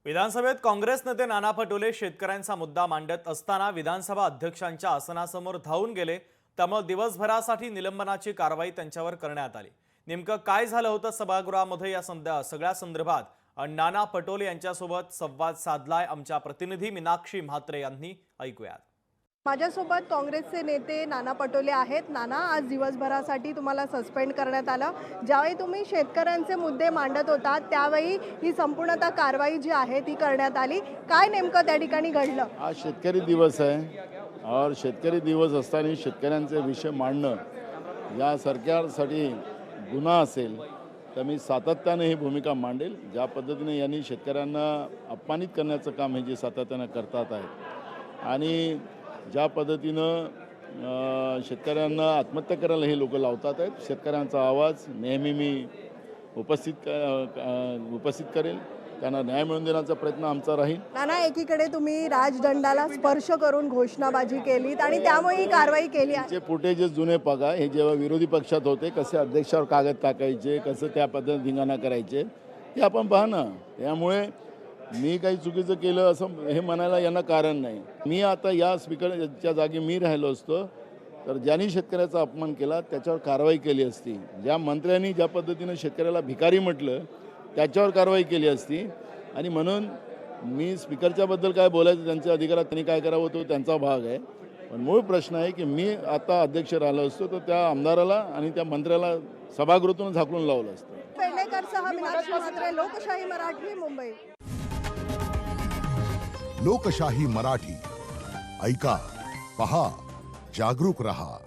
विधानसभेत काँग्रेस नेते नाना पटोले शेतकऱ्यांचा मुद्दा मांडत असताना विधानसभा अध्यक्षांच्या आसनासमोर धावून गेले। त्यामुळे दिवसभरासाठी निलंबनाची कारवाई त्यांच्यावर करण्यात आली। नेमकं काय झालं होतं सभागृहामध्ये या सगळ्या संदर्भात नाना पटोले यांच्यासोबत संवाद साधलाय आमच्या प्रतिनिधी मीनाक्षी म्हात्रे यांनी। ऐकूयात। माझ्यासोबत काँग्रेसचे नेते नाना पटोले आहेत। नाना, आज दिवसभरासाठी तुम्हाला सस्पेंड करण्यात आलं। ज्यावेळी तुम्ही शेतकऱ्यांचे मुद्दे मांडत होता त्यावेळी ही संपूर्णतः कारवाई जी आहे ती करण्यात आली। काय नेमकं त्या ठिकाणी घडलं? आज शेतकरी दिवस आहे और शेतकरी दिवस असताना शेतकऱ्यांचे विषय मांडणं या सरकारसाठी गुन्हा असेल तर मी सातत्याने ही भूमिका मांडेल। ज्या पद्धतीने यांनी शेतकऱ्यांना अपमानित करण्याचं काम हे जे सातत्याने करतात आहेत आणि ज्या पद्धतीनं शेतकऱ्यांना आत्महत्या करायला हे लोक लावतात आहेत, शेतकऱ्यांचा आवाज नेहमी मी उपस्थित करेल। त्यांना न्याय मिळवून देण्याचा प्रयत्न आमचा राहील। नाना, एकीकडे तुम्ही राजदंडाला स्पर्श करून घोषणाबाजी केलीत आणि त्यामुळे ही कारवाई केली आहे। जे फुटेजेस जुने बघा, हे जेव्हा विरोधी पक्षात होते कसे अध्यक्षावर कागद टाकायचे, कसं त्या पद्धतीने धिंगाणा करायचे हे आपण पहा ना। त्यामुळे मी काही चुकीचं केलं असं हे म्हणायला यांना कारण नाही। मी आता या स्पीकरच्या जागी मी राहिलो असतो तर ज्यांनी शेतकऱ्याचा अपमान केला त्याच्यावर कारवाई केली असती। ज्या मंत्र्यांनी ज्या पद्धतीने शेतकऱ्याला भिकारी म्हटलं त्याच्यावर कारवाई केली असती। आणि म्हणून मी स्पीकरच्याबद्दल काय बोलायचं त्यांच्या अधिकारात त्यांनी काय करावं तो त्यांचा भाग आहे। पण मूळ प्रश्न आहे की मी आता अध्यक्ष राहिलो असतो तर त्या आमदाराला आणि त्या मंत्र्याला सभागृहातून झाकलून लावलं असतं। पेडणेकरसह मीनाक्षी म्हात्रे, लोकशाही मराठी, मुंबई। लोकशाही मराठी ऐका, पहा, जागरूक रहा।